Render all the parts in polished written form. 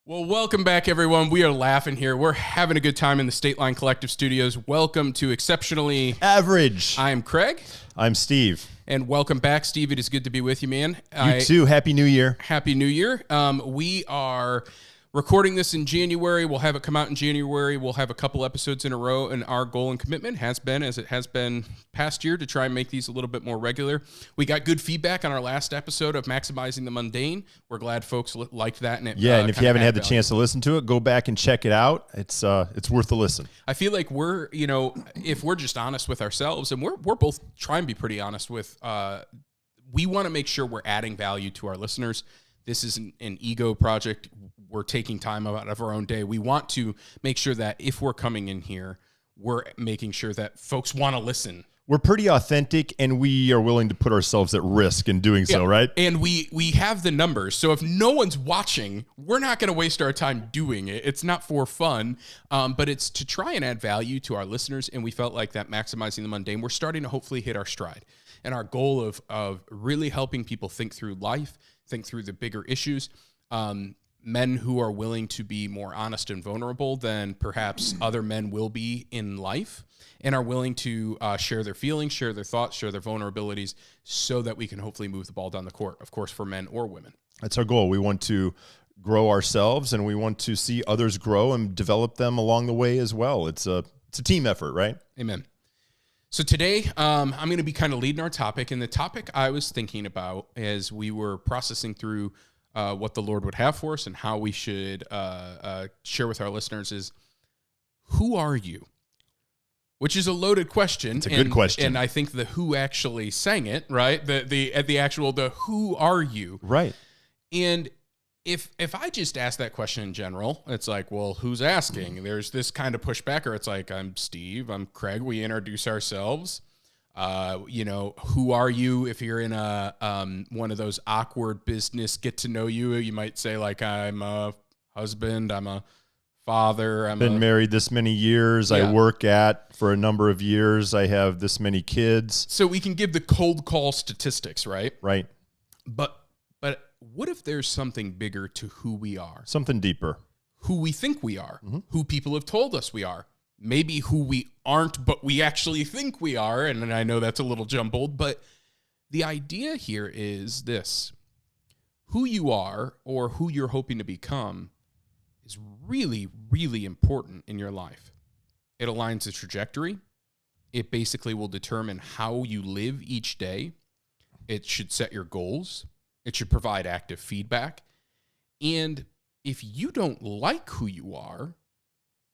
Well, welcome back, everyone. We are laughing here. We're having a good time in the State Line Collective Studios. Welcome to Exceptionally Average. I'm Craig. I'm Steve. And welcome back, Steve. It is good to be with you, man. You too. Happy New Year. Happy New Year. We are recording this in January. We'll have it come out in January. We'll have a couple episodes in a row, and our goal and commitment has been, as it has been past year, to try and make these a little bit more regular. We got good feedback on our last episode of Maximizing the Mundane. We're glad folks liked that. And it, and if you haven't had the chance to listen to it, go back and check it out. It's worth the listen. I feel like we're, if we're just honest with ourselves, and we're both trying to be pretty honest with, we want to make sure we're adding value to our listeners. This isn't an ego project. We're taking time out of our own day. We want to make sure that if we're coming in here, we're making sure that folks want to listen. We're pretty authentic, and we are willing to put ourselves at risk in doing so, right? And we have the numbers. So if no one's watching, we're not going to waste our time doing it. It's not for fun, but it's to try and add value to our listeners. And we felt like that Maximizing the Mundane, we're starting to hopefully hit our stride. And our goal of really helping people think through life, think through the bigger issues, men who are willing to be more honest and vulnerable than perhaps other men will be in life, and are willing to share their feelings, share their thoughts, share their vulnerabilities, so that we can hopefully move the ball down the court, of course, for men or women. That's our goal. We want to grow ourselves, and we want to see others grow and develop them along the way as well. It's a team effort, right? Amen. So today, I'm going to be kind of leading our topic, and the topic I was thinking about as we were processing through what the Lord would have for us and how we should share with our listeners is, who are you? Which is a loaded question. It's a good question. And I think the Who actually sang it, right? The who are you? Right. And if I just ask that question in general, it's like, well, who's asking? There's this kind of pushback, or it's like, I'm Steve, I'm Craig, we introduce ourselves. Who are you? If you're in a one of those awkward business get to know you might say, like, I'm a husband, I'm a father, I'm been married this many years, I work for a number of years, I have this many kids. So we can give the cold call statistics, right? Right. But what if there's something bigger to who we are? Something deeper. Who we think we are, who people have told us we are. Maybe who we aren't, but we actually think we are. And I know that's a little jumbled, but the idea here is this: who you are, or who you're hoping to become, is really, really important in your life. It aligns the trajectory. It basically will determine how you live each day. It should set your goals. It should provide active feedback. And if you don't like who you are,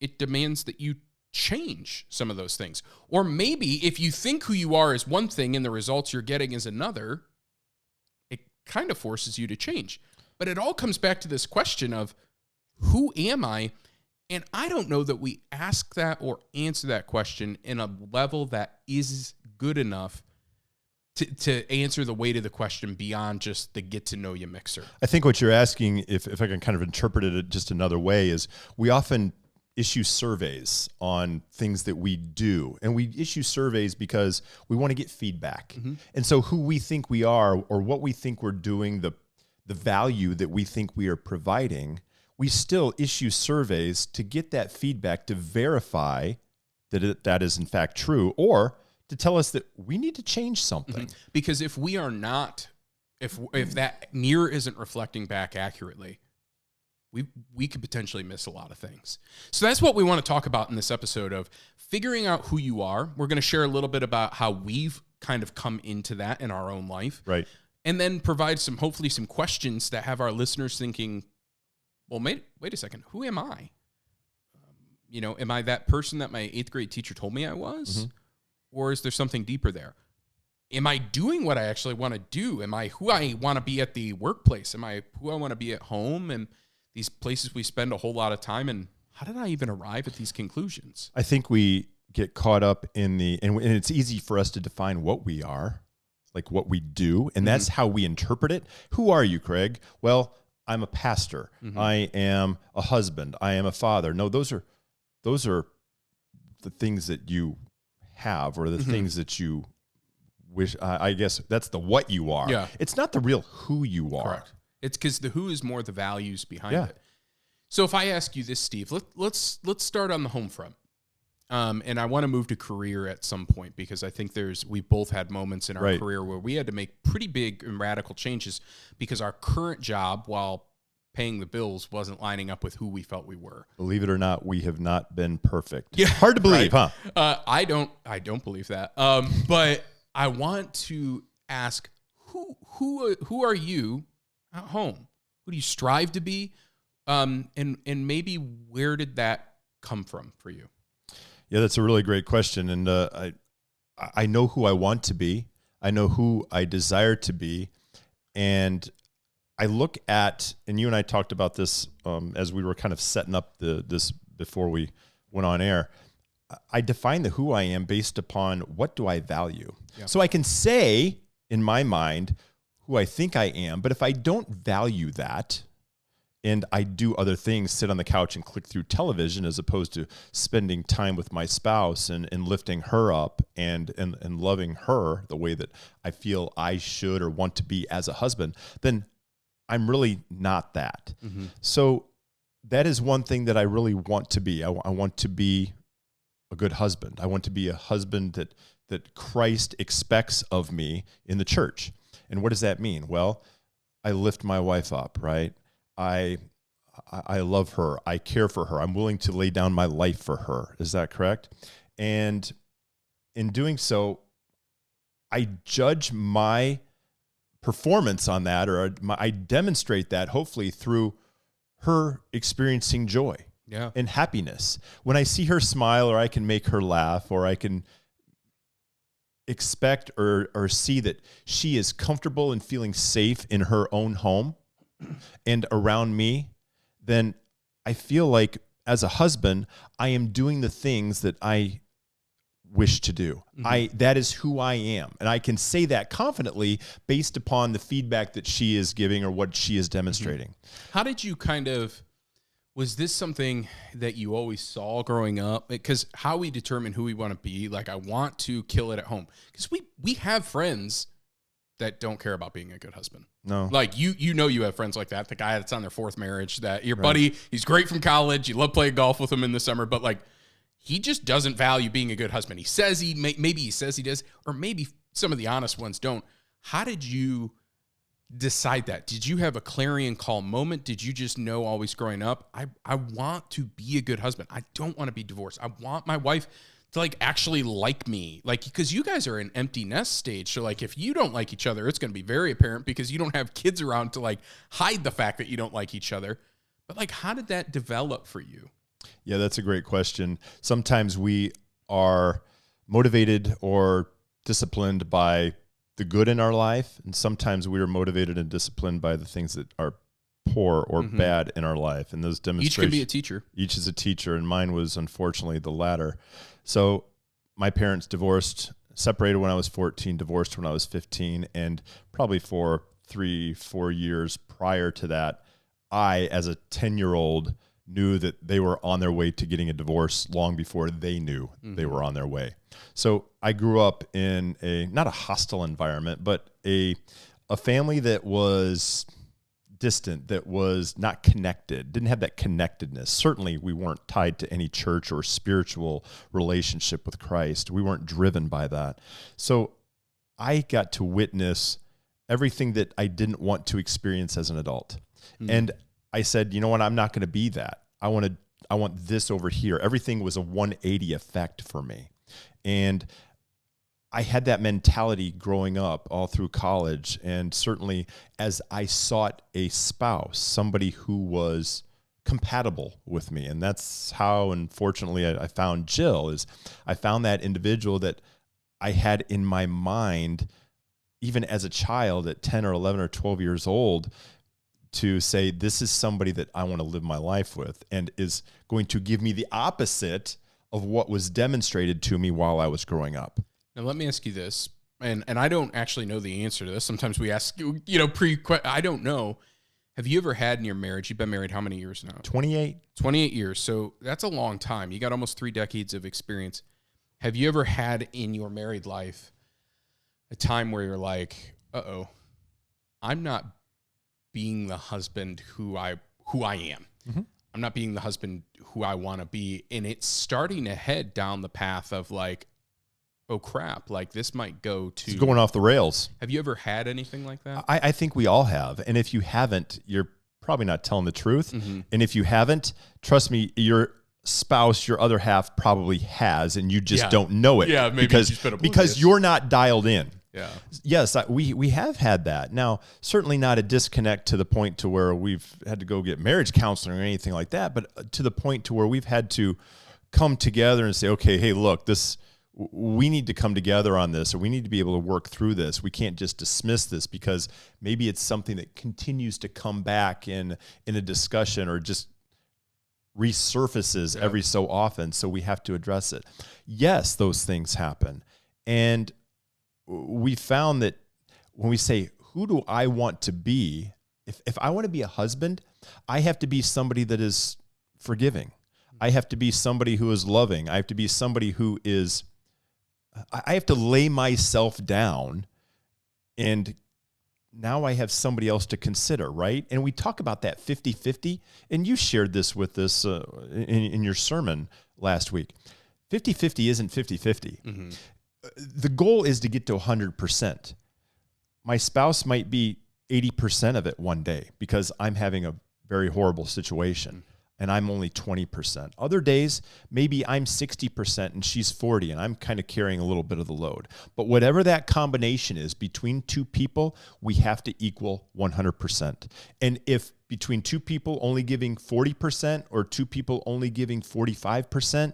it demands that you change some of those things. Or maybe if you think who you are is one thing and the results you're getting is another, it kind of forces you to change. But it all comes back to this question of, who am I? And I don't know that we ask that or answer that question in a level that is good enough to answer the weight of the question beyond just the get to know you mixer. I think what you're asking, if I can kind of interpret it just another way, is we often issue surveys on things that we do. And we issue surveys because we want to get feedback. Mm-hmm. And so who we think we are, or what we think we're doing, the value that we think we are providing, we still issue surveys to get that feedback, to verify that that is in fact true, or to tell us that we need to change something. Mm-hmm. Because if we are not, if that mirror isn't reflecting back accurately, we could potentially miss a lot of things. So that's what we want to talk about in this episode of figuring out who you are. We're going to share a little bit about how we've kind of come into that in our own life. Right. And then provide hopefully some questions that have our listeners thinking, well, wait a second, who am I? Am I that person that my 8th grade teacher told me I was? Mm-hmm. Or is there something deeper there? Am I doing what I actually want to do? Am I who I want to be at the workplace? Am I who I want to be at home and these places we spend a whole lot of time in? How did I even arrive at these conclusions? I think we get caught up in and it's easy for us to define what we are, like what we do, and that's how we interpret it. Who are you, Craig? Well, I'm a pastor. Mm-hmm. I am a husband. I am a father. No, those are the things that you have, or the things that you wish. I guess that's the what you are. Yeah. It's not the real who you are. Correct. It's because the who is more the values behind it. So if I ask you this, Steve, let's start on the home front. And I want to move to career at some point because I think we both had moments in our career where we had to make pretty big and radical changes because our current job, while paying the bills, wasn't lining up with who we felt we were. Believe it or not, we have not been perfect. Yeah, hard to believe, huh? I don't believe that. But I want to ask who are you at home? Who do you strive to be? And maybe where did that come from for you? Yeah, that's a really great question. And I know who I want to be. I know who I desire to be. And I look at, and you and I talked about this as we were kind of setting up this before we went on air. I define the who I am based upon what do I value. Yeah. So I can say in my mind who I think I am, but if I don't value that, and I do other things, sit on the couch and click through television as opposed to spending time with my spouse and lifting her up and loving her the way that I feel I should or want to be as a husband, then I'm really not that. Mm-hmm. So that is one thing that I really want to be. I want to be a good husband. I want to be a husband that Christ expects of me in the church. And what does that mean? Well, I lift my wife up, right? I love her. I care for her. I'm willing to lay down my life for her. Is that correct? And in doing so, I judge my performance on that, or I demonstrate that hopefully through her experiencing joy and happiness. When I see her smile, or I can make her laugh, or I can expect or see that she is comfortable and feeling safe in her own home and around me, then I feel like as a husband, I am doing the things that I wish to do. Mm-hmm. That is who I am. And I can say that confidently based upon the feedback that she is giving or what she is demonstrating. Mm-hmm. How did you was this something that you always saw growing up? Because how we determine who we want to be, like I want to kill it at home. Because we have friends that don't care about being a good husband. No. Like you have friends like that. The guy that's on their fourth marriage, that your buddy, he's great from college. You love playing golf with him in the summer, but like he just doesn't value being a good husband. He says maybe he says he does, or maybe some of the honest ones don't. How did you decide that? Did you have a clarion call moment? Did you just know always growing up, I want to be a good husband. I don't want to be divorced. I want my wife to like actually like me, like, because you guys are in empty nest stage. So like, if you don't like each other, it's going to be very apparent because you don't have kids around to like hide the fact that you don't like each other. But like, how did that develop for you? Yeah, that's a great question. Sometimes we are motivated or disciplined by the good in our life, and sometimes we are motivated and disciplined by the things that are poor or bad in our life. And those demonstrations, each can be a teacher. Each is a teacher, and mine was unfortunately the latter. So my parents separated when I was 14, divorced when I was 15, and probably for 3-4 years prior to that, I, as a 10-year-old, knew that they were on their way to getting a divorce long before they knew they were on their way. So I grew up in not a hostile environment, but a family that was distant, that was not connected, didn't have that connectedness. Certainly we weren't tied to any church or spiritual relationship with Christ. We weren't driven by that. So I got to witness everything that I didn't want to experience as an adult. And I said, you know what, I'm not going to be that. I want this over here. Everything was a 180 effect for me. And I had that mentality growing up all through college, and certainly as I sought a spouse, somebody who was compatible with me. And that's how, unfortunately, I found Jill. Is I found that individual that I had in my mind, even as a child at 10 or 11 or 12 years old, to say, this is somebody that I want to live my life with, and is going to give me the opposite of what was demonstrated to me while I was growing up. Now, let me ask you this, and I don't actually know the answer to this. Sometimes we ask, I don't know. Have you ever had in your marriage, you've been married how many years now? 28. 28 years. So that's a long time. You got almost 3 decades of experience. Have you ever had in your married life a time where you're like, I'm not being the husband who I am. Mm-hmm. I'm not being the husband who I want to be. And it's starting to head down the path of like, oh crap, like this might go to It's going off the rails. Have you ever had anything like that? I think we all have. And if you haven't, you're probably not telling the truth. Mm-hmm. And if you haven't, trust me, your spouse, your other half probably has, and you just don't know it. Yeah, maybe because you're not dialed in. Yeah. Yes, we have had that. Now, certainly not a disconnect to the point to where we've had to go get marriage counseling or anything like that, but to the point to where we've had to come together and say, okay, hey, look, we need to come together on this, or we need to be able to work through this. We can't just dismiss this because maybe it's something that continues to come back in a discussion or just resurfaces every so often. So we have to address it. Yes, those things happen. And we found that when we say, who do I want to be? If I want to be a husband, I have to be somebody that is forgiving. I have to be somebody who is loving. I have to be somebody who is, I have to lay myself down, and now I have somebody else to consider, right? And we talk about that 50-50, and you shared this with us in your sermon last week. 50-50 isn't 50-50. Mm-hmm. The goal is to get to 100%. My spouse might be 80% of it one day because I'm having a very horrible situation and I'm only 20%. Other days, maybe I'm 60% and she's 40 and I'm kind of carrying a little bit of the load. But whatever that combination is between two people, we have to equal 100%. And if between two people only giving 40% or two people only giving 45%,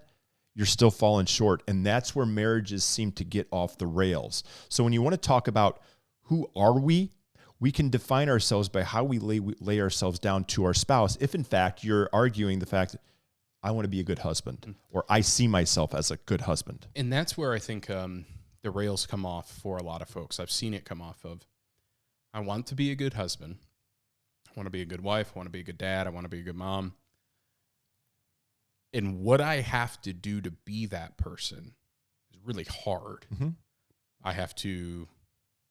you're still falling short. And that's where marriages seem to get off the rails. So when you want to talk about who are we can define ourselves by how we lay ourselves down to our spouse. If in fact you're arguing the fact that I want to be a good husband, or I see myself as a good husband. And that's where I think the rails come off for a lot of folks. I've seen it come off of, I want to be a good husband. I want to be a good wife. I want to be a good dad. I want to be a good mom. And what I have to do to be that person is really hard. Mm-hmm. I have to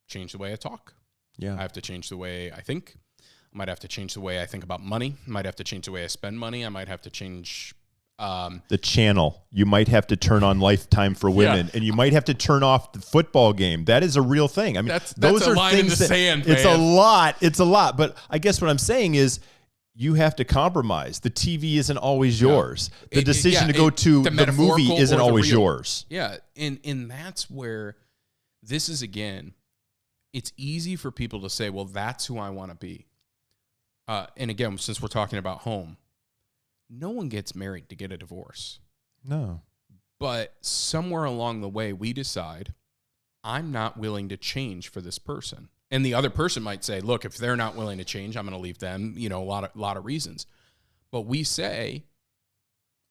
change the way I talk. Yeah. I have to change the way I think. I might have to change the way I think about money. I might have to change the way I spend money. I might have to change the channel. You might have to turn on Lifetime for Women, and you might have to turn off the football game. That is a real thing. I mean, those are line things in the sand, man. It's a lot. It's a lot. But I guess what I'm saying is, you have to compromise. The TV isn't always yours. The decision to go to the movie isn't always yours. Yeah, and that's where this is, again, it's easy for people to say, well, that's who I want to be. And again, since we're talking about home, no one gets married to get a divorce. No. But somewhere along the way, we decide, I'm not willing to change for this person. And the other person might say, look, if they're not willing to change, I'm going to leave them, a lot of reasons. But we say,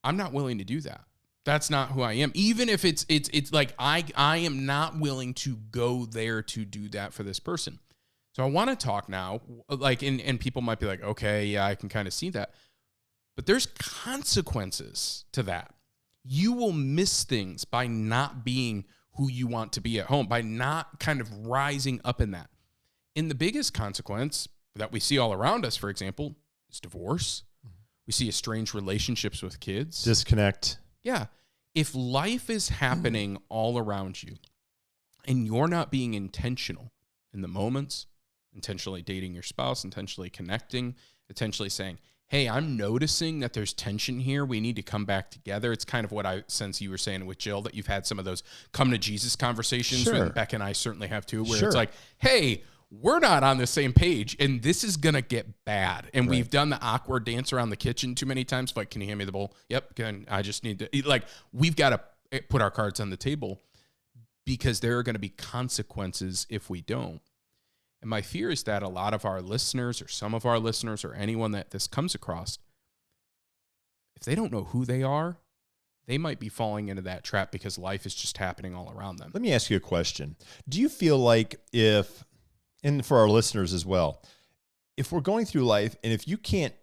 I'm not willing to do that. That's not who I am. Even if it's like I am not willing to go there to do that for this person. So I want to talk now, like, and people might be like, okay, yeah, I can kind of see that. But there's consequences to that. You will miss things by not being who you want to be at home, by not kind of rising up in that. And the biggest consequence that we see all around us, for example, is divorce. We see estranged relationships with kids. Disconnect. Yeah. If life is happening all around you and you're not being intentional in the moments, intentionally dating your spouse, intentionally connecting, intentionally saying, hey, I'm noticing that there's tension here. We need to come back together. It's kind of what I sense you were saying with Jill, that you've had some of those come to Jesus conversations. Sure. And Beck and I certainly have too, where Sure. It's like, hey, we're not on the same page, and this is going to get bad. And We've done the awkward dance around the kitchen too many times. Like, can you hand me the bowl? Yep. I just need to, like, we've got to put our cards on the table because there are going to be consequences if we don't. And my fear is that a lot of our listeners, or some of our listeners, or anyone that this comes across, if they don't know who they are, they might be falling into that trap because life is just happening all around them. Let me ask you a question. Do you feel like and for our listeners as well, if we're going through life and if you can't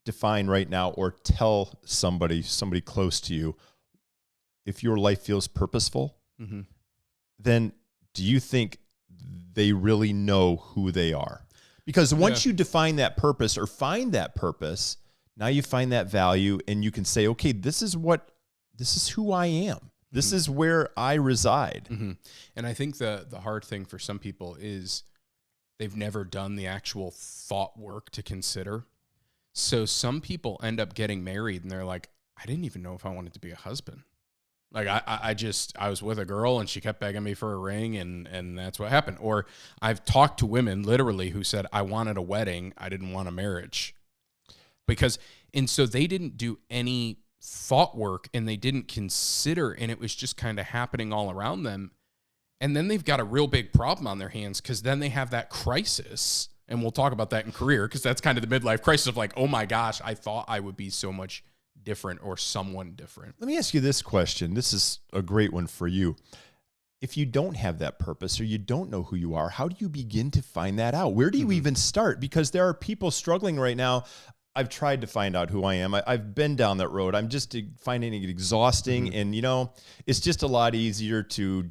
define right now or tell somebody close to you, if your life feels purposeful, then do you think they really know who they are? Because once you define that purpose or find that purpose, Now you find that value and you can say, okay, this is who I am. This is where I reside. Mm-hmm. And I think the hard thing for some people is they've never done the actual thought work to consider. So some people end up getting married and they're like, I didn't even know if I wanted to be a husband. Like I was with a girl and she kept begging me for a ring and that's what happened. Or I've talked to women literally who said, I wanted a wedding. I didn't want a marriage. And so they didn't do any thought work and they didn't consider, and it was just kind of happening all around them. And then they've got a real big problem on their hands because then they have that crisis. And we'll talk about that in career because that's kind of the midlife crisis of like, oh my gosh, I thought I would be so much different or someone different. Let me ask you this question. This is a great one for you. If you don't have that purpose or you don't know who you are, how do you begin to find that out? Where do you even start? Because there are people struggling right now. I've tried to find out who I am. I've been down that road. I'm just finding it exhausting. And, it's just a lot easier to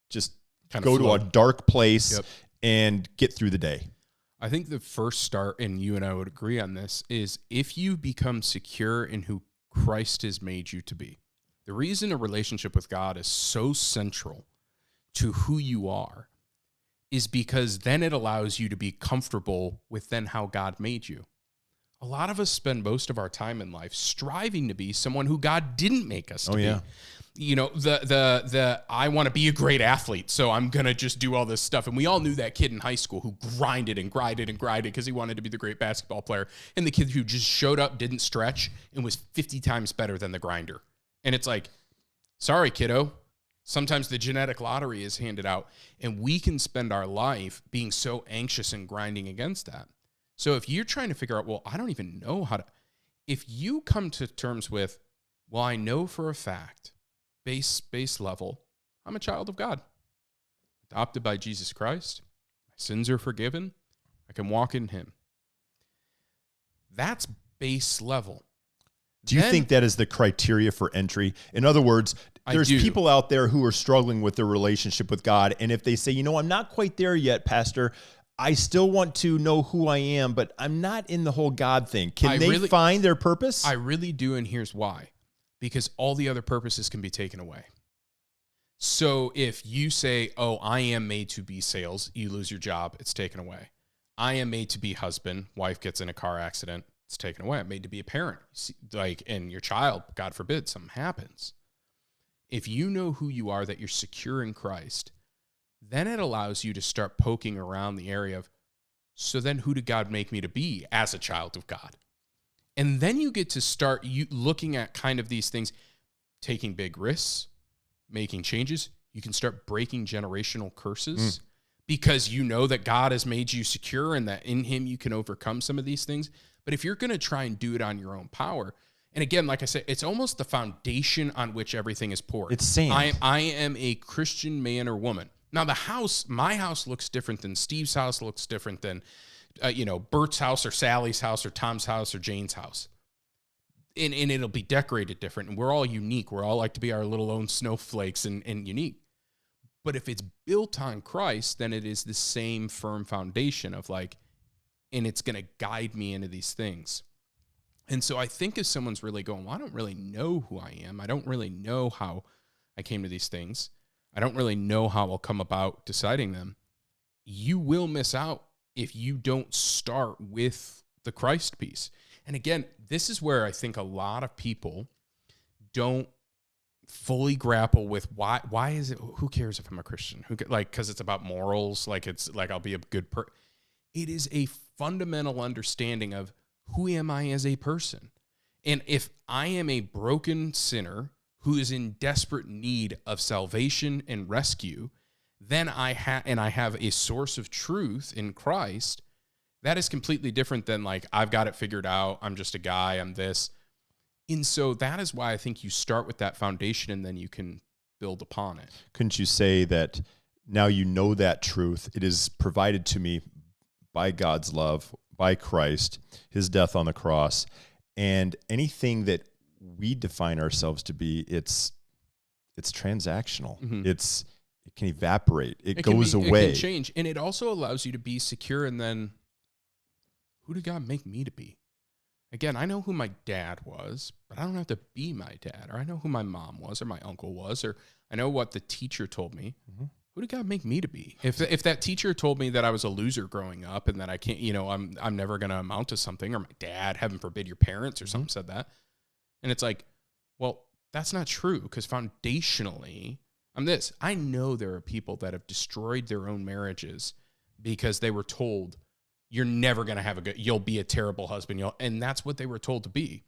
just kind of go to a dark place and get through the day. I think the first start, and you and I would agree on this, is if you become secure in who Christ has made you to be. The reason a relationship with God is so central to who you are is because then it allows you to be comfortable with then how God made you. A lot of us spend most of our time in life striving to be someone who God didn't make us to be. I want to be a great athlete, so I'm going to just do all this stuff. And we all knew that kid in high school who grinded because he wanted to be the great basketball player. And the kid who just showed up, didn't stretch, and was 50 times better than the grinder. And it's like, sorry, kiddo. Sometimes the genetic lottery is handed out, and we can spend our life being so anxious and grinding against that. So if you're trying to figure out, well, I don't even know how to, if you come to terms with, well, I know for a fact, base level, I'm a child of God, adopted by Jesus Christ, my sins are forgiven, I can walk in him. That's base level. Do you think that is the criteria for entry? In other words, there's people out there who are struggling with their relationship with God, and if they say, I'm not quite there yet, Pastor, I still want to know who I am, but I'm not in the whole God thing. Can they find their purpose? I really do, and here's why. Because all the other purposes can be taken away. So if you say, oh, I am made to be sales, you lose your job, it's taken away. I am made to be husband, wife gets in a car accident, it's taken away. I'm made to be a parent, and your child, God forbid, something happens. If you know who you are, that you're secure in Christ, then it allows you to start poking around the area of, so then who did God make me to be as a child of God? And then you get to start looking at kind of these things, taking big risks, making changes. You can start breaking generational curses because you know that God has made you secure and that in him you can overcome some of these things. But if you're going to try and do it on your own power, and again, like I said, it's almost the foundation on which everything is poured. It's sand. I am a Christian man or woman. Now, my house looks different than Steve's house, looks different than, Bert's house or Sally's house or Tom's house or Jane's house. And it'll be decorated different. And we're all unique. We're all like to be our little own snowflakes and unique. But if it's built on Christ, then it is the same firm foundation of and it's going to guide me into these things. And so I think if someone's really going, well, I don't really know who I am. I don't really know how I came to these things. I don't really know how I'll come about deciding them. You will miss out if you don't start with the Christ piece. And again, this is where I think a lot of people don't fully grapple with why is it, who cares if I'm a Christian? Because it's about morals, I'll be a good person. It is a fundamental understanding of who am I as a person? And if I am a broken sinner who is in desperate need of salvation and rescue, then I have a source of truth in Christ, that is completely different than I've got it figured out, I'm just a guy, I'm this. And so that is why I think you start with that foundation and then you can build upon it. Couldn't you say that now you know that truth, it is provided to me by God's love, by Christ, his death on the cross, and anything that we define ourselves to be, it's transactional. Mm-hmm. It can evaporate. It goes away. It can change. And it also allows you to be secure. And then who did God make me to be? again, I know who my dad was, but I don't have to be my dad. Or I know who my mom was or my uncle was, or I know what the teacher told me. Mm-hmm. Who did God make me to be? If that teacher told me that I was a loser growing up and that I can't, I'm never going to amount to something, or my dad, heaven forbid, your parents or something said that. And it's like, well, that's not true, because foundationally, I know there are people that have destroyed their own marriages because they were told, you're never going to have you'll be a terrible husband. And that's what they were told to be.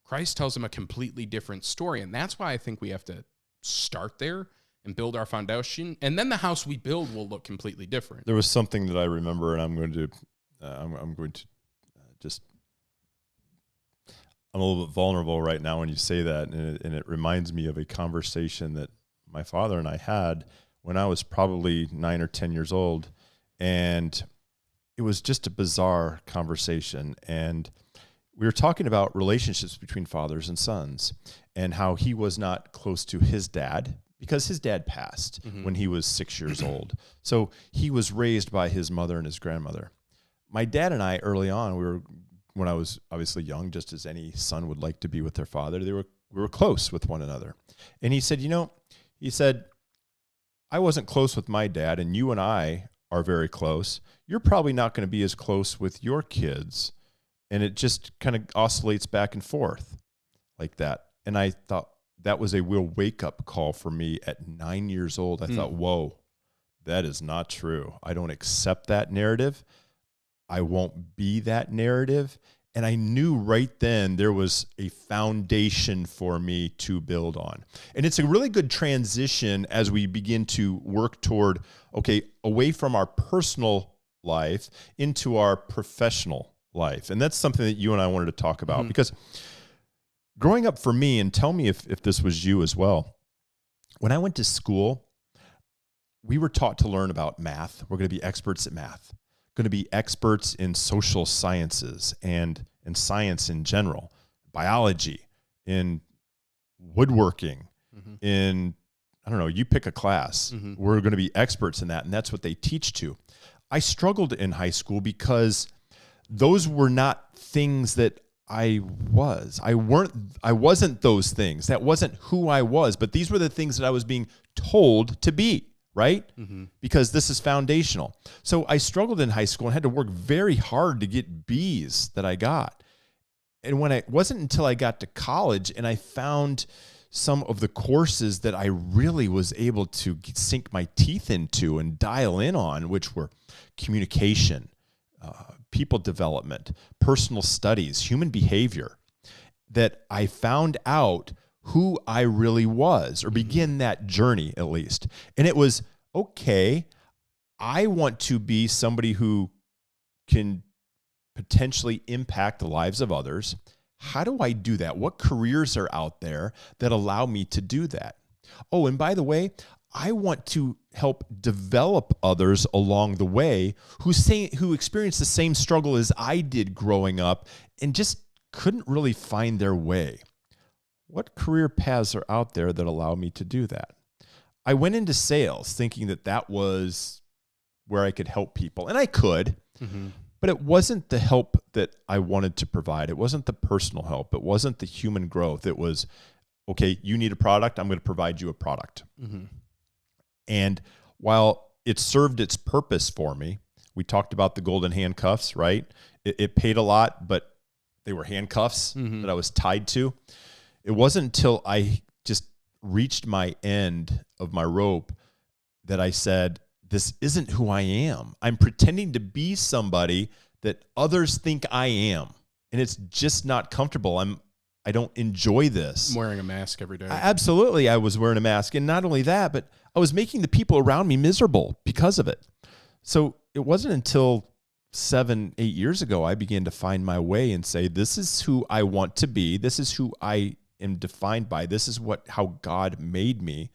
Christ tells them a completely different story. And that's why I think we have to start there and build our foundation. And then the house we build will look completely different. There was something that I remember, and I'm going to just, I'm a little bit vulnerable right now when you say that. And it reminds me of a conversation that my father and I had when I was probably 9 or 10 years old. And it was just a bizarre conversation. And we were talking about relationships between fathers and sons and how he was not close to his dad because his dad passed when he was 6 years old. So he was raised by his mother and his grandmother. My dad and I, early on, when I was obviously young, just as any son would like to be with their father, we were close with one another. And he said, I wasn't close with my dad, and you and I are very close. You're probably not going to be as close with your kids. And it just kind of oscillates back and forth like that. And I thought that was a real wake-up call for me at 9 years old. I thought, whoa, that is not true. I don't accept that narrative. I won't be that narrative. And I knew right then there was a foundation for me to build on. And it's a really good transition as we begin to work toward, away from our personal life into our professional life. And that's something that you and I wanted to talk about because growing up for me, and tell me if this was you as well, when I went to school, we were taught to learn about math. We're going to be experts at math. Going to be experts in social sciences and in science in general, biology, in woodworking, in, I don't know, you pick a class. We're going to be experts in that, and that's what they teach to. I struggled in high school because those were not things that I was. I wasn't those things. That wasn't who I was, but these were the things that I was being told to be. Right? Because this is foundational. So I struggled in high school and had to work very hard to get B's that I got. And when it wasn't until I got to college and I found some of the courses that I really was able to sink my teeth into and dial in on, which were communication, people development, personal studies, human behavior, that I found out who I really was, or begin that journey at least. And it was, I want to be somebody who can potentially impact the lives of others. How do I do that? What careers are out there that allow me to do that? Oh, and by the way, I want to help develop others along the way who experienced the same struggle as I did growing up and just couldn't really find their way. What career paths are out there that allow me to do that? I went into sales thinking that was where I could help people, and I could, but it wasn't the help that I wanted to provide. It wasn't the personal help. It wasn't the human growth. It was, you need a product, I'm going to provide you a product. And while it served its purpose for me, we talked about the golden handcuffs, right? It paid a lot, but they were handcuffs that I was tied to. It wasn't until I just reached my end of my rope that I said, this isn't who I am. I'm pretending to be somebody that others think I am. And it's just not comfortable. I don't enjoy this. I'm wearing a mask every day. Absolutely. I was wearing a mask. And not only that, but I was making the people around me miserable because of it. So it wasn't until 7-8 years ago I began to find my way and say, this is who I want to be. This is who I am defined by. This is how God made me.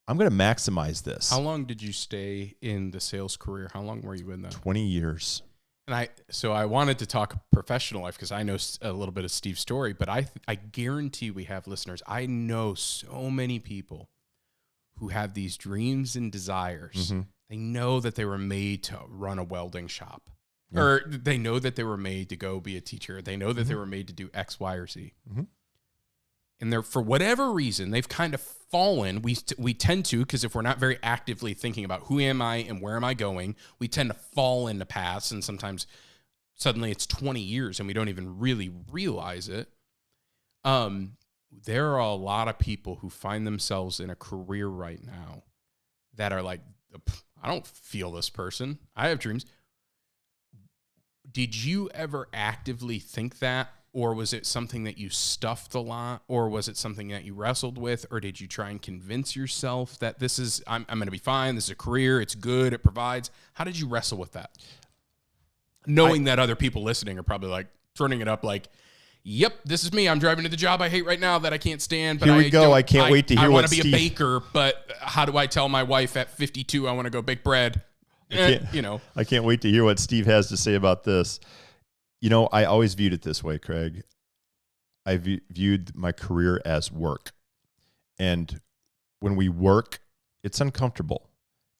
I'm going to maximize this. How long did you stay in the sales career? How long were you in that? 20 years. And I wanted to talk professional life because I know a little bit of Steve's story, but I guarantee we have listeners. I know so many people who have these dreams and desires. They know that they were made to run a welding shop. or they know that they were made to go be a teacher. They know that they were made to do X, Y, or Z. And they're, for whatever reason, they've kind of fallen. We tend to, because if we're not very actively thinking about who am I and where am I going, we tend to fall into paths. And sometimes suddenly it's 20 years and we don't even really realize it. There are a lot of people who find themselves in a career right now that are like, I don't feel this person. I have dreams. Did you ever actively think that? Or was it something that you stuffed a lot? Or was it something that you wrestled with? Or did you try and convince yourself that this is, I'm going to be fine. This is a career. It's good. It provides. How did you wrestle with that? Knowing that other people listening are probably like turning it up like, yep, this is me. I'm driving to the job I hate right now that I can't stand. But Here we go. I can't wait to hear what Steve... I want to be a baker, but how do I tell my wife at 52 I want to go bake bread? I can't wait to hear what Steve has to say about this. I always viewed it this way, Craig. I viewed my career as work. And when we work, it's uncomfortable.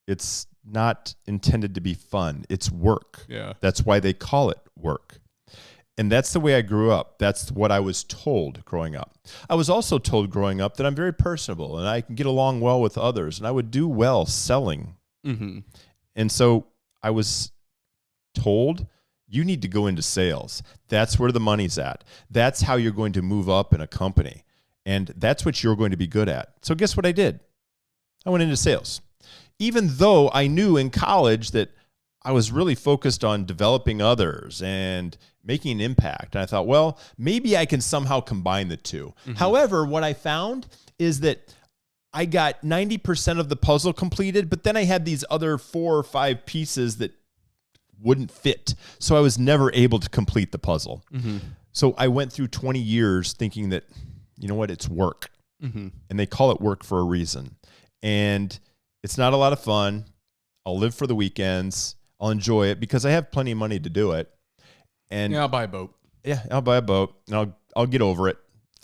It's not intended to be fun. It's work. Yeah. That's why they call it work. And that's the way I grew up. That's what I was told growing up. I was also told growing up that I'm very personable and I can get along well with others and I would do well selling. And so I was told, you need to go into sales. That's where the money's at. That's how you're going to move up in a company. And that's what you're going to be good at. So guess what I did? I went into sales. Even though I knew in college that I was really focused on developing others and making an impact. And I thought, well, maybe I can somehow combine the two. However, what I found is that I got 90% of the puzzle completed, but then I had these other 4 or 5 pieces that wouldn't fit. So I was never able to complete the puzzle. So I went through 20 years thinking that, you know what, it's work. And they call it work for a reason. And it's not a lot of fun. I'll live for the weekends. I'll enjoy it because I have plenty of money to do it. And yeah, I'll buy a boat. Yeah, I'll buy a boat and I'll get over it.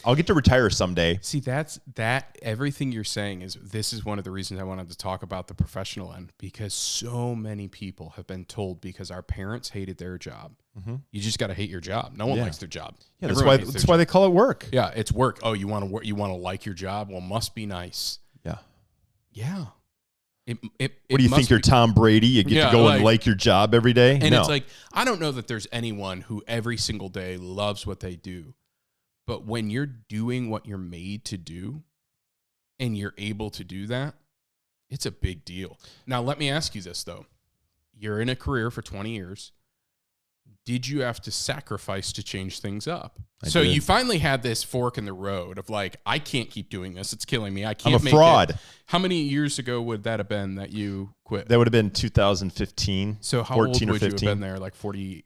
I'll get to retire someday. See, everything you're saying this is one of the reasons I wanted to talk about the professional end, because so many people have been told because our parents hated their job. You just got to hate your job. No one likes their job. Yeah, that's why they call it work. Yeah, it's work. Oh, you want to work? You want to like your job? Well, must be nice. Yeah. Yeah. What do you think? You're Tom Brady? You get to go and like your job every day? And it's like, I don't know that there's anyone who every single day loves what they do. But when you're doing what you're made to do and you're able to do that, it's a big deal. Now, let me ask you this, though. You're in a career for 20 years. Did you have to sacrifice to change things up? So you finally had this fork in the road of like, I can't keep doing this. It's killing me. I can't make fraud. It. How many years ago would that have been that you quit? That would have been 2015. So how old would you have been there? Like 40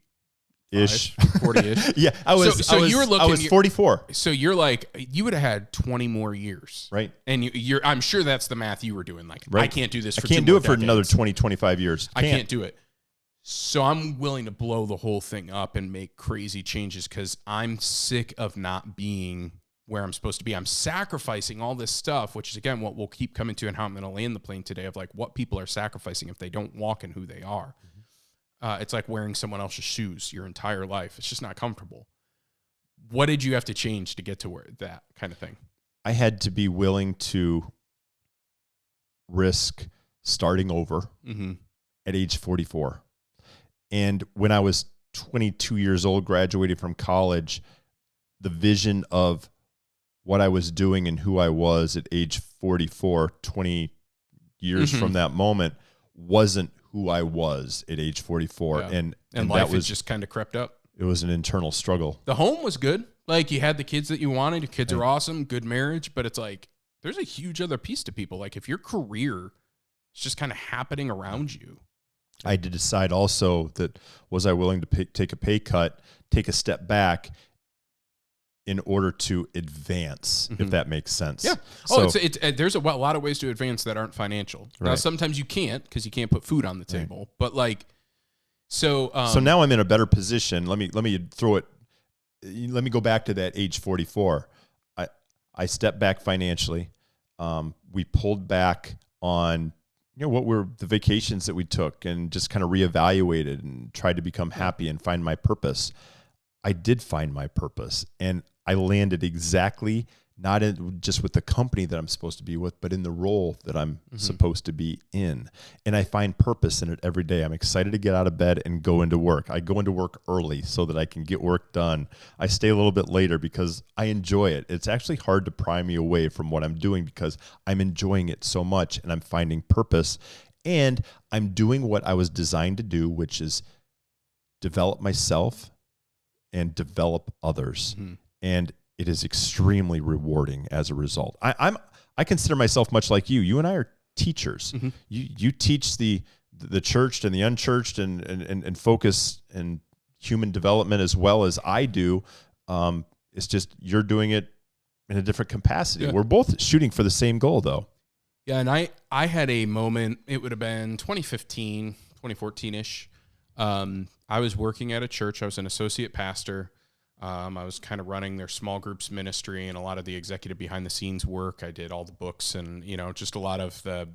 ish, 40-ish. Yeah, I was. You were looking. I was 44. So you're like, you would have had 20 more years, right? And you're. I'm sure that's the math you were doing. Like, I can't do this. I can't do it for another 20, 25 years. I can't do it. So I'm willing to blow the whole thing up and make crazy changes because I'm sick of not being where I'm supposed to be. I'm sacrificing all this stuff, which is, again, what we'll keep coming to and how I'm going to land the plane today of like what people are sacrificing if they don't walk in who they are. It's like wearing someone else's shoes your entire life. It's just not comfortable. What did you have to change to get to where that kind of thing? I had to be willing to risk starting over at age 44. And when I was 22 years old, graduated from college, the vision of what I was doing and who I was at age 44, 20 years from that moment, wasn't who I was at age 44. Yeah. And life that was just kind of crept up. It was an internal struggle. The home was good. Like you had the kids that you wanted. Your kids are awesome. Good marriage. But it's like, there's a huge other piece to people. Like if your career is just kind of happening around you. I had to decide also that was I willing to take a pay cut, take a step back in order to advance, if that makes sense. Yeah. Oh, so, there's a lot of ways to advance that aren't financial. Right. Now, sometimes you can't because you can't put food on the table. Right. But like, so now I'm in a better position. Let me throw it. Let me go back to that age 44. I stepped back financially. We pulled back on what were the vacations that we took and just kind of reevaluated and tried to become happy and find my purpose. I did find my purpose, and I landed exactly not in just with the company that I'm supposed to be with, but in the role that I'm supposed to be in. And I find purpose in it every day. I'm excited to get out of bed and go into work. I go into work early so that I can get work done. I stay a little bit later because I enjoy it. It's actually hard to pry me away from what I'm doing because I'm enjoying it so much and I'm finding purpose. And I'm doing what I was designed to do, which is develop myself and develop others. And it is extremely rewarding as a result. I consider myself much like you. You and I are teachers. You teach the churched and the unchurched and focus and human development as well as I do. It's just you're doing it in a different capacity. Yeah. We're both shooting for the same goal, though. Yeah, and I had a moment. It would have been 2015, 2014-ish. I was working at a church. I was an associate pastor. I was kind of running their small groups ministry and a lot of the executive behind the scenes work. I did all the books and, just a lot of the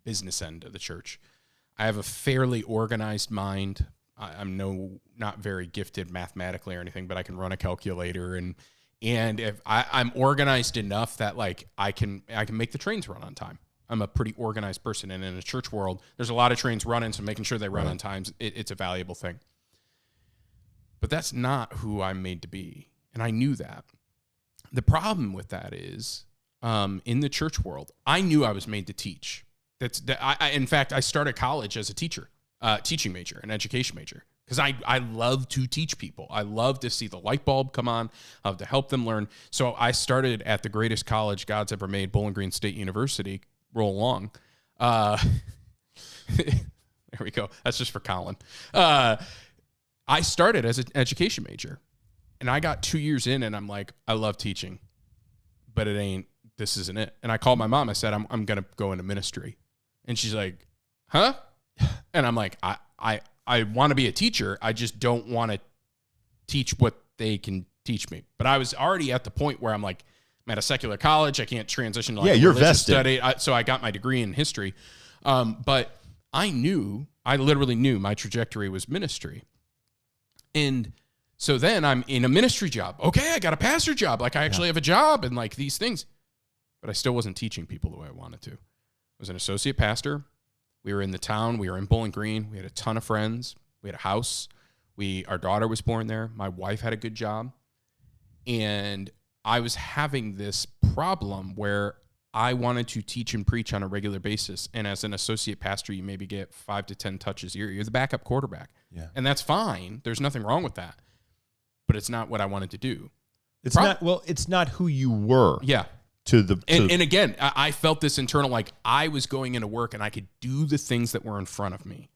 business end of the church. I have a fairly organized mind. I'm not very gifted mathematically or anything, but I can run a calculator and if I'm organized enough that like I can make the trains run on time. I'm a pretty organized person. And in a church world, there's a lot of trains running. So making sure they run on time, it's a valuable thing. But that's not who I'm made to be. And I knew that. The problem with that is, in the church world, I knew I was made to teach. In fact, I started college as a teacher, teaching major, an education major, because I love to teach people. I love to see the light bulb come on, to help them learn. So I started at the greatest college God's ever made, Bowling Green State University. Roll along. There we go. That's just for Colin. I started as an education major, and I got 2 years in, and I'm like, I love teaching, but this isn't it. And I called my mom. I said, I'm going to go into ministry. And she's like, huh? And I'm like, I want to be a teacher. I just don't want to teach what they can teach me. But I was already at the point where I'm like, I'm at a secular college. I can't transition to you're vested. Study. So I got my degree in history. But I literally knew my trajectory was ministry. And so then I'm in a ministry job. Okay, I got a pastor job. Like I actually have a job and like these things. But I still wasn't teaching people the way I wanted to. I was an associate pastor. We were in the town. We were in Bowling Green. We had a ton of friends. We had a house. Our daughter was born there. My wife had a good job. And I was having this problem where I wanted to teach and preach on a regular basis. And as an associate pastor, you maybe get 5 to 10 touches a year. You're the backup quarterback. Yeah. And that's fine. There's nothing wrong with that. But it's not what I wanted to do. It's not who you were. Yeah. And again, I felt this internal, like I was going into work and I could do the things that were in front of me.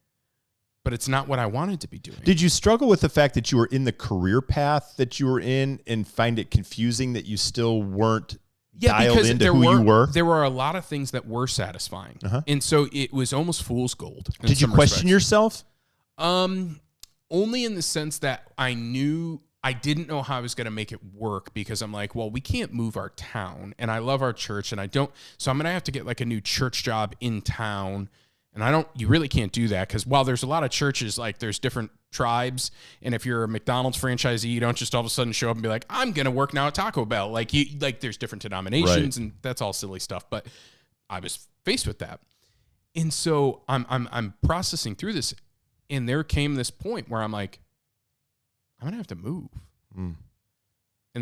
But it's not what I wanted to be doing. Did you struggle with the fact that you were in the career path that you were in and find it confusing that you still weren't dialed into who you were? There were a lot of things that were satisfying. And so it was almost fool's gold. Did you question yourself? Only in the sense that I didn't know how I was going to make it work because I'm like, well, we can't move our town and I love our church so I'm going to have to get like a new church job in town. And you really can't do that because while there's a lot of churches, like there's different tribes. And if you're a McDonald's franchisee, you don't just all of a sudden show up and be like, I'm going to work now at Taco Bell. Like there's different denominations and that's all silly stuff. But I was faced with that. And so I'm processing through this. And there came this point where I'm like, I'm going to have to move. And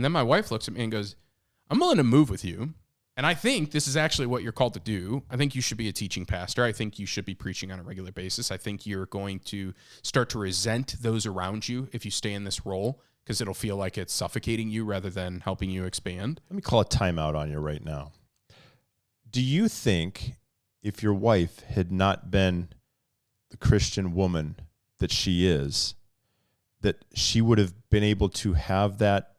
then my wife looks at me and goes, I'm willing to move with you. And I think this is actually what you're called to do. I think you should be a teaching pastor. I think you should be preaching on a regular basis. I think you're going to start to resent those around you if you stay in this role because it'll feel like it's suffocating you rather than helping you expand. Let me call a timeout on you right now. Do you think if your wife had not been the Christian woman that she is, that she would have been able to have that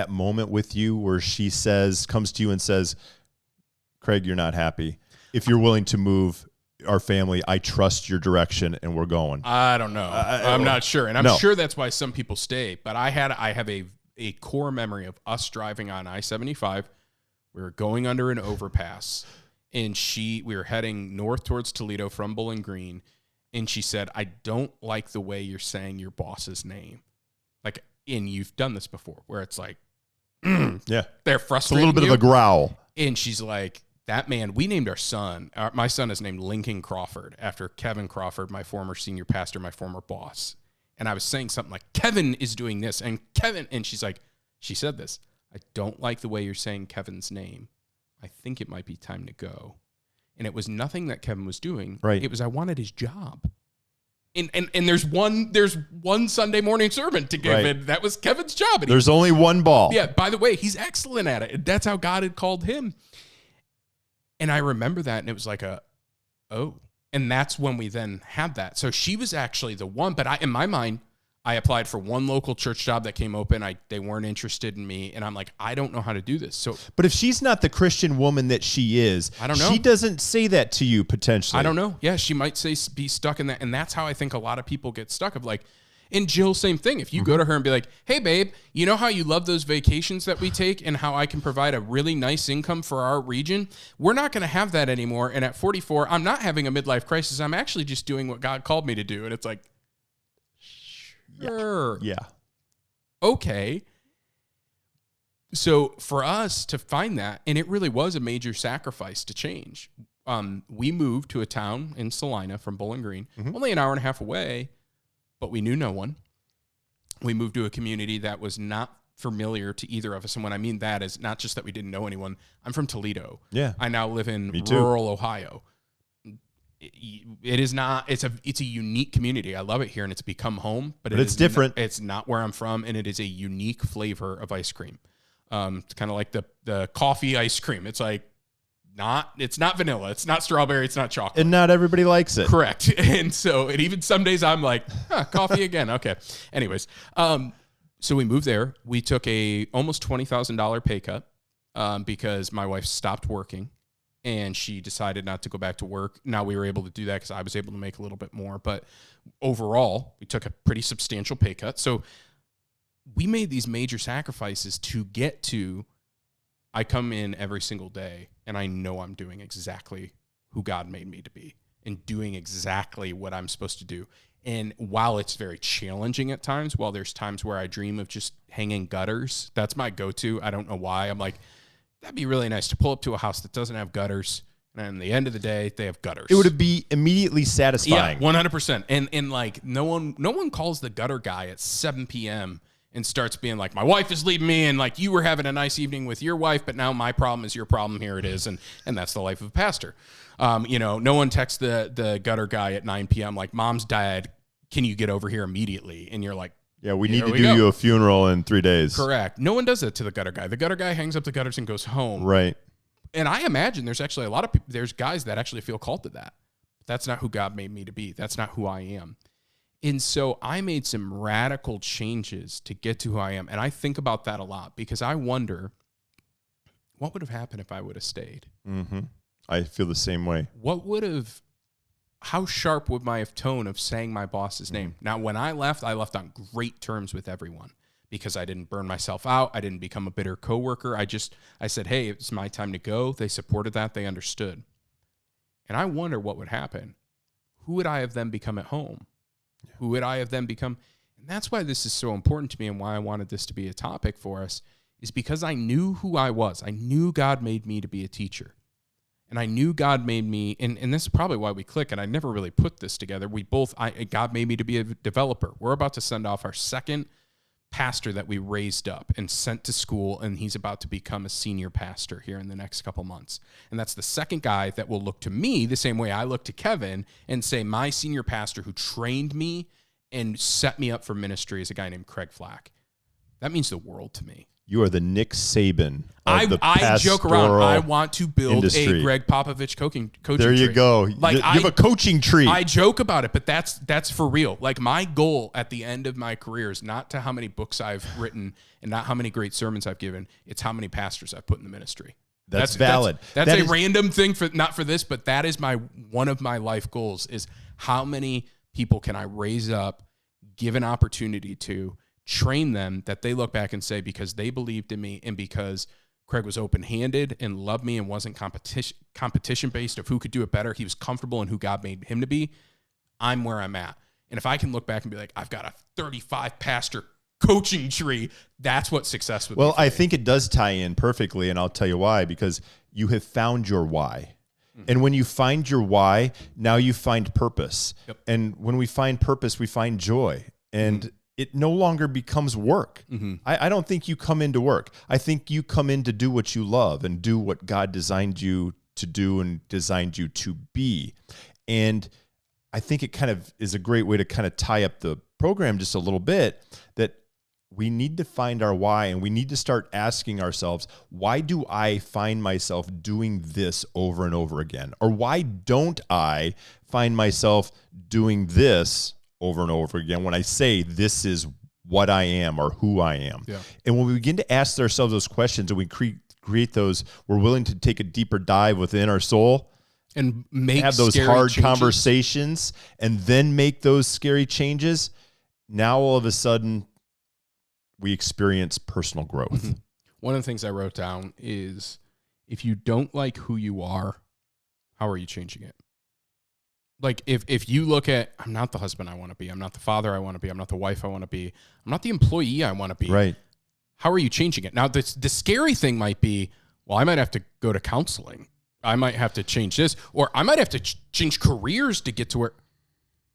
moment with you where she comes to you and says, Craig, you're not happy. If you're willing to move our family, I trust your direction and we're going. I don't know. I'm not sure. And I'm sure that's why some people stay. But I have a core memory of us driving on I-75. We were going under an overpass and we were heading north towards Toledo from Bowling Green, and she said, I don't like the way you're saying your boss's name. Like, and you've done this before, where it's like, yeah, they're it's a frustrated. little bit of a growl. And she's like, that man, we named our son. My son is named Lincoln Crawford after Kevin Crawford, my former senior pastor, my former boss. And I was saying something like, Kevin is doing this, and Kevin, and she's like, she said this, I don't like the way you're saying Kevin's name. I think it might be time to go. And it was nothing that Kevin was doing. Right. It was, I wanted his job. And there's one Sunday morning sermon to give, and that was Kevin's job. And there's only one ball. Yeah, by the way, he's excellent at it. That's how God had called him. And I remember that, and it was like and that's when we then had that. So she was actually the one, but in my mind, I applied for one local church job that came open. They weren't interested in me, and I'm like, I don't know how to do this. So, but if she's not the Christian woman that she is, I don't know. She doesn't say that to you potentially. I don't know. Yeah, she might be stuck in that, and that's how I think a lot of people get stuck. Of like, and Jill, same thing. If you go to her and be like, hey, babe, you know how you love those vacations that we take and how I can provide a really nice income for our region? We're not going to have that anymore. And at 44, I'm not having a midlife crisis. I'm actually just doing what God called me to do. And it's like, sure. Yeah. Okay. So for us to find that, and it really was a major sacrifice to change. We moved to a town in Salina from Bowling Green, only an hour and a half away, but we knew no one. We moved to a community that was not familiar to either of us. And when I mean that is not just that we didn't know anyone. I'm from Toledo. Yeah. I now live in rural Ohio. It is not, it's a unique community. I love it here, and it's become home, but it's different. It's not where I'm from, and it is a unique flavor of ice cream. It's kind of like the coffee ice cream. It's like it's not vanilla, it's not strawberry, it's not chocolate. And not everybody likes it. Correct. And so, and even some days I'm like, coffee again. Okay. Anyways, so we moved there. We took a almost $20,000 pay cut because my wife stopped working. And she decided not to go back to work. Now we were able to do that because I was able to make a little bit more. But overall, we took a pretty substantial pay cut. So we made these major sacrifices to get to, I come in every single day and I know I'm doing exactly who God made me to be and doing exactly what I'm supposed to do. And while it's very challenging at times, while there's times where I dream of just hanging gutters, that's my go-to. I don't know why. I'm like, that'd be really nice to pull up to a house that doesn't have gutters, and at the end of the day, they have gutters. It would be immediately satisfying. Yeah, 100%. And like no one calls the gutter guy at 7 p.m. and starts being like, my wife is leaving me, and like you were having a nice evening with your wife, but now my problem is your problem. Here it is, and that's the life of a pastor. No one texts the gutter guy at 9 p.m. like, mom's died. Can you get over here immediately? And you're like, yeah, we need to do you a funeral in 3 days. Correct. No one does that to the gutter guy. The gutter guy hangs up the gutters and goes home. Right. And I imagine there's actually a lot of people, there's guys that actually feel called to that. That's not who God made me to be. That's not who I am. And so I made some radical changes to get to who I am. And I think about that a lot because I wonder what would have happened if I would have stayed? Mm-hmm. I feel the same way. How sharp would my tone of saying my boss's name? Now, when I left on great terms with everyone because I didn't burn myself out. I didn't become a bitter coworker. I said, hey, it's my time to go. They supported that. They understood. And I wonder what would happen. Who would I have then become at home? Yeah. Who would I have then become? And that's why this is so important to me and why I wanted this to be a topic for us is because I knew who I was. I knew God made me to be a teacher. And I knew God made me, and this is probably why we click, and I never really put this together. God made me to be a developer. We're about to send off our second pastor that we raised up and sent to school, and he's about to become a senior pastor here in the next couple months. And that's the second guy that will look to me the same way I look to Kevin and say, my senior pastor who trained me and set me up for ministry is a guy named Craig Flack. That means the world to me. You are the Nick Saban of the I joke around. I want to build industry. a Greg Popovich coaching there you tree. go. Like you have a coaching tree. I joke about it, but that's for real. Like my goal at the end of my career is not to how many books I've written and not how many great sermons I've given. It's how many pastors I've put in the ministry. That's valid. That's a random thing not for this, but that is one of my life goals is how many people can I raise up, give an opportunity to, train them that they look back and say, because they believed in me and because Craig was open-handed and loved me and wasn't competition-based of who could do it better. He was comfortable in who God made him to be. I'm where I'm at. And if I can look back and be like, I've got a 35-pastor coaching tree, that's what success would be. Well, I think it does tie in perfectly, and I'll tell you why, because you have found your why. And when you find your why, now you find purpose. Yep. And when we find purpose, we find joy. And it no longer becomes work. I don't think you come into work. I think you come in to do what you love and do what God designed you to do and designed you to be. And I think it kind of is a great way to kind of tie up the program just a little bit, that we need to find our why, and we need to start asking ourselves, why do I find myself doing this over and over again? Or why don't I find myself doing this over and over again when I say this is what I am or who I am? Yeah. And when we begin to ask ourselves those questions and we create those, we're willing to take a deeper dive within our soul and have those hard changes. Conversations and then make those scary changes. Now, all of a sudden, we experience personal growth. One of the things I wrote down is, if you don't like who you are, how are you changing it? Like, if you look at, I'm not the husband I want to be, I'm not the father I want to be, I'm not the wife I want to be, I'm not the employee I want to be. Right. How are you changing it? Now, the scary thing might be, well, I might have to go to counseling. I might have to change this, or I might have to change careers to get to where,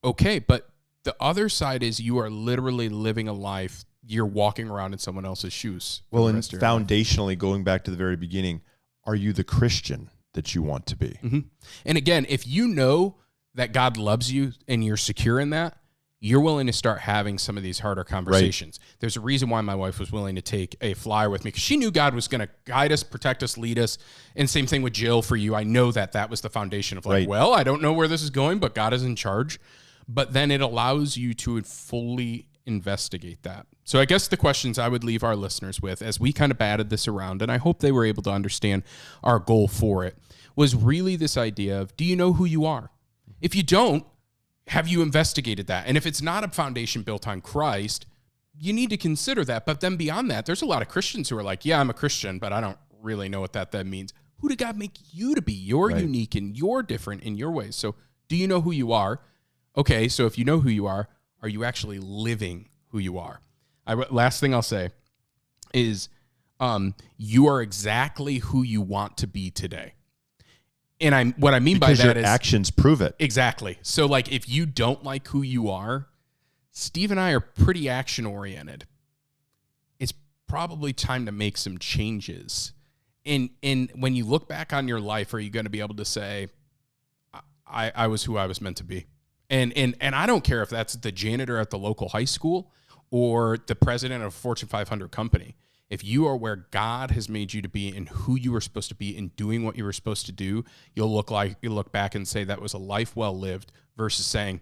okay, but the other side is you are literally living a life, you're walking around in someone else's shoes. Well, and foundationally, going back to the very beginning, are you the Christian that you want to be? And again, if you know that God loves you and you're secure in that, you're willing to start having some of these harder conversations. Right. There's a reason why my wife was willing to take a flyer with me, because she knew God was going to guide us, protect us, lead us. And same thing with Jill for you. I know that was the foundation of like, right. Well, I don't know where this is going, but God is in charge. But then it allows you to fully investigate that. So I guess the questions I would leave our listeners with, as we kind of batted this around, and I hope they were able to understand our goal for it, was really this idea of, do you know who you are? If you don't, have you investigated that? And if it's not a foundation built on Christ, you need to consider that. But then beyond that, there's a lot of Christians who are like, yeah, I'm a Christian, but I don't really know what that means. Who did God make you to be? You're right. unique and you're different in your ways. So do you know who you are? Okay, so if you know who you are you actually living who you are? Last thing I'll say is you are exactly who you want to be today. And what I mean because by that your is actions prove it. Exactly. So like, if you don't like who you are, Steve and I are pretty action oriented. It's probably time to make some changes. And when you look back on your life, are you going to be able to say, I was who I was meant to be? And I don't care if that's the janitor at the local high school or the president of a Fortune 500 company. If you are where God has made you to be and who you were supposed to be and doing what you were supposed to do, you'll look back and say that was a life well lived, versus saying,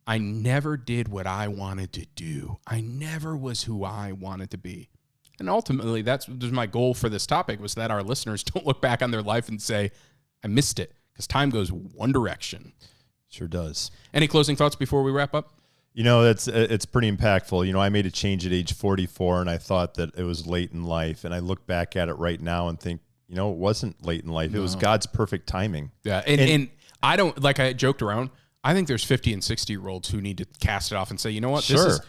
I never did what I wanted to do. I never was who I wanted to be. And ultimately, that's my goal for this topic, was that our listeners don't look back on their life and say, I missed it, because time goes one direction. Sure does. Any closing thoughts before we wrap up? You know, it's pretty impactful. You know, I made a change at age 44, and I thought that it was late in life. And I look back at it right now and think, you know, it wasn't late in life. No. It was God's perfect timing. Yeah, and I don't, like I joked around, I think there's 50 and 60-year-olds who need to cast it off and say, you know what, sure. This is,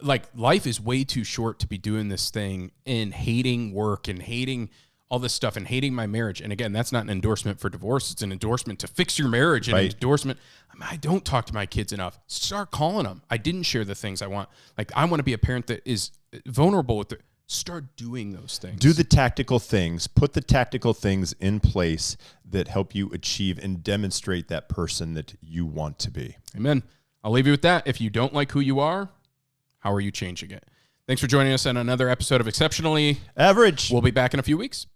like, life is way too short to be doing this thing and hating work and hating all this stuff and hating my marriage. And again, that's not an endorsement for divorce. It's an endorsement to fix your marriage, and right. an endorsement. I don't talk to my kids enough. Start calling them. I didn't share the things I want. Like, I want to be a parent that is vulnerable with start doing those things. Do the tactical things, put the tactical things in place that help you achieve and demonstrate that person that you want to be. Amen. I'll leave you with that. If you don't like who you are, how are you changing it? Thanks for joining us on another episode of Exceptionally Average. We'll be back in a few weeks.